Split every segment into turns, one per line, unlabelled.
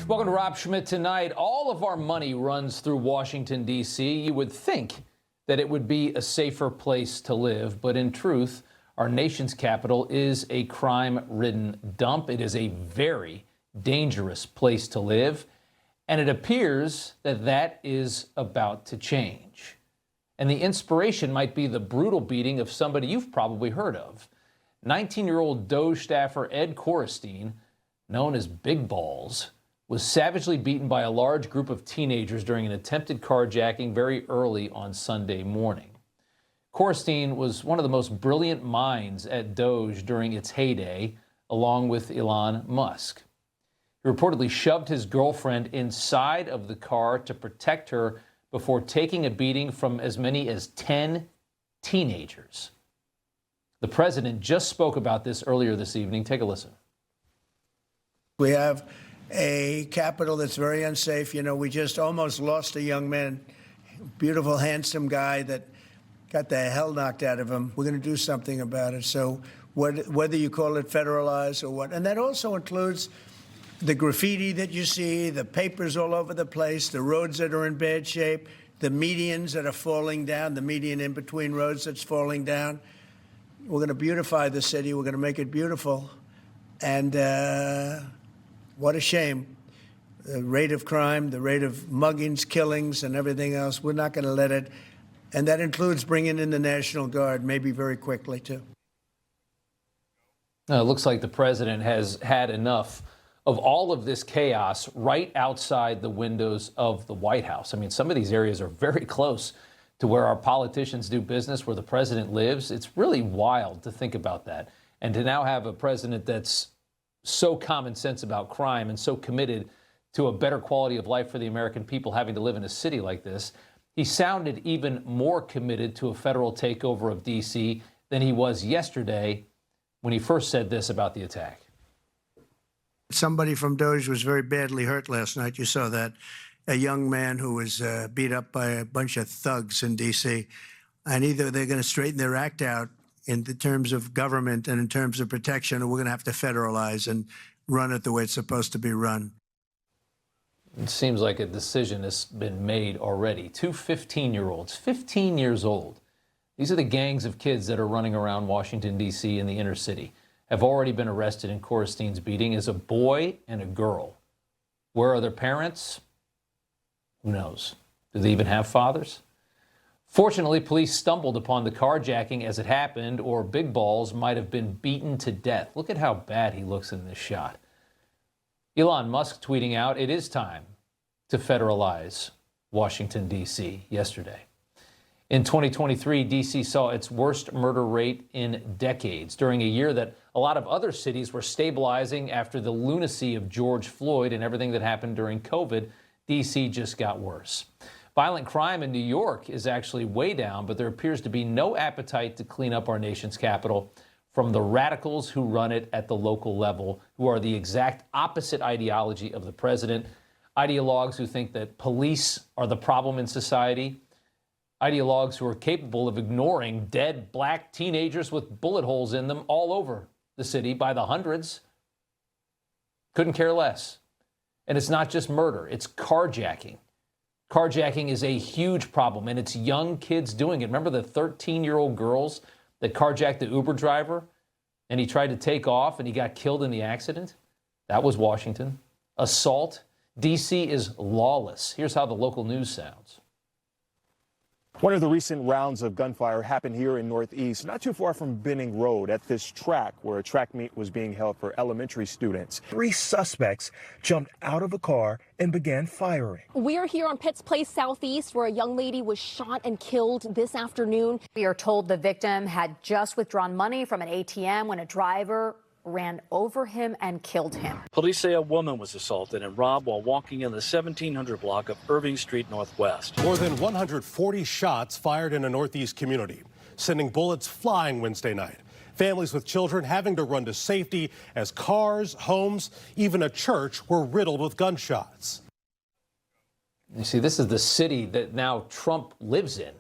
Welcome to Rob Schmitt Tonight. All of our money runs through Washington, D.C. You would think that it would be a safer place to live, but in truth, our nation's capital is a crime-ridden dump. It is a very dangerous place to live, and it appears that that is about to change. And the inspiration might be the brutal beating of somebody you've probably heard of. 19-year-old DOJ staffer Ed Korestein, known as Big Balls, was savagely beaten by a large group of teenagers during an attempted carjacking very early on Sunday morning. Korestein was one of the most brilliant minds at DOJ during its heyday, along with Elon Musk. He reportedly shoved his girlfriend inside of the car to protect her before taking a beating from as many as 10 teenagers. The president just spoke about this earlier this evening. Take a listen.
We have a capital that's very unsafe. You know, we just almost lost a young man, beautiful, handsome guy that got the hell knocked out of him. We're going to do something about it. So whether you call it federalized or what, and that also includes the graffiti that you see, the papers all over the place, the roads that are in bad shape, the medians that are falling down, the median in between roads that's falling down. We're going to beautify the city. We're going to make it beautiful. And what a shame. The rate of crime, the rate of muggings, killings, and everything else, we're not going to let it. And that includes bringing in the National Guard, maybe very quickly, too.
Now, it looks like the president has had enough of all of this chaos right outside the windows of the White House. I mean, some of these areas are very close to where our politicians do business, where the president lives. It's really wild to think about that. And to now have a president that's so common sense about crime and so committed to a better quality of life for the American people having to live in a city like this, he sounded even more committed to a federal takeover of D.C. than he was yesterday when he first said this about the attack.
Somebody from DOJ was very badly hurt last night. You saw that. A young man who was beat up by a bunch of thugs in D.C. And either they're going to straighten their act out in the terms of government and in terms of protection, or we're going to have to federalize and run it the way it's supposed to be run.
It seems like a decision has been made already. Two 15-year-olds, 15 years old. These are the gangs of kids that are running around Washington, D.C. in the inner city, have already been arrested in Korestein's beating as a boy and a girl. Where are their parents? Who knows? Do they even have fathers? Fortunately, police stumbled upon the carjacking as it happened, or Big Balls might have been beaten to death. Look at how bad he looks in this shot. Elon Musk tweeting out, it is time to federalize Washington, D.C. yesterday. In 2023, D.C. saw its worst murder rate in decades, during a year that a lot of other cities were stabilizing after the lunacy of George Floyd and everything that happened during COVID. D.C. just got worse. Violent crime in New York is actually way down, but there appears to be no appetite to clean up our nation's capital from the radicals who run it at the local level, who are the exact opposite ideology of the president. Ideologues who think that police are the problem in society. Ideologues who are capable of ignoring dead black teenagers with bullet holes in them all over the city by the hundreds. Couldn't care less. And it's not just murder, it's carjacking. Carjacking is a huge problem, and it's young kids doing it. Remember the 13-year-old girls that carjacked the Uber driver, and he tried to take off, and he got killed in the accident? That was Washington. Assault. D.C. is lawless. Here's how the local news sounds.
One of the recent rounds of gunfire happened here in Northeast, not too far from Benning Road, at this track where a track meet was being held for elementary students. 3 suspects jumped out of a car and began firing.
We are here on Pitts Place Southeast, where a young lady was shot and killed this afternoon.
We are told the victim had just withdrawn money from an ATM when a driver ran over him and killed him.
Police say a woman was assaulted and robbed while walking in the 1700 block of Irving Street Northwest.
More than 140 shots fired in a Northeast community, sending bullets flying Wednesday night. Families with children having to run to safety as cars, homes, even a church were riddled with gunshots.
You see, this is the city that now Trump lives in.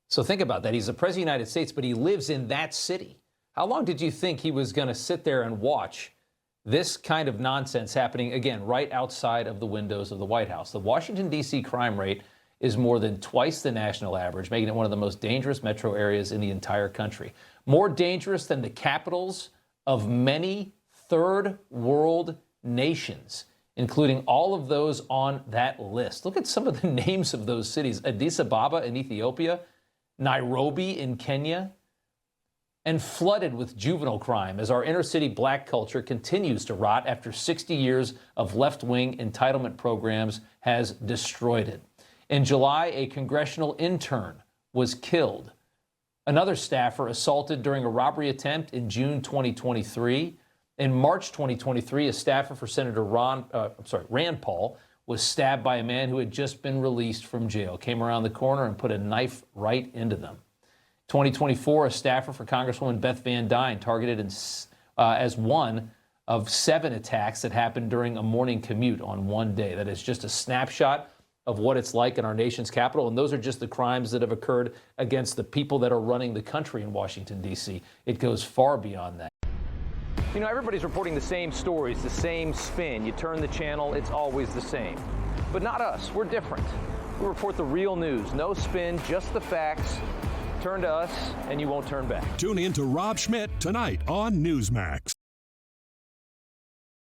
So think about that. He's the president of the United States, but he lives in that city. How long did you think he was going to sit there and watch this kind of nonsense happening, again, right outside of the windows of the White House. The Washington, D.C. crime rate is more than twice the national average, making it one of the most dangerous metro areas in the entire country. More dangerous than the capitals of many third world nations, including all of those on that list. Look at some of the names of those cities: Addis Ababa in Ethiopia, Nairobi in Kenya, and flooded with juvenile crime as our inner city black culture continues to rot after 60 years of left-wing entitlement programs has destroyed it. In July, a congressional intern was killed. Another staffer assaulted during a robbery attempt in June 2023. In March 2023, a staffer for Senator Rand Paul was stabbed by a man who had just been released from jail, came around the corner and put a knife right into them. 2024, a staffer for Congresswoman Beth Van Dyne targeted as one of 7 attacks that happened during a morning commute on one day. That is just a snapshot of what it's like in our nation's capital. And those are just the crimes that have occurred against the people that are running the country in Washington, D.C. It goes far beyond that.
You know, everybody's reporting the same stories, the same spin. You turn the channel, it's always the same. But not us. We're different. We report the real news. No spin, just the facts. Turn to us, and you won't turn back.
Tune in to Rob Schmitt Tonight on Newsmax.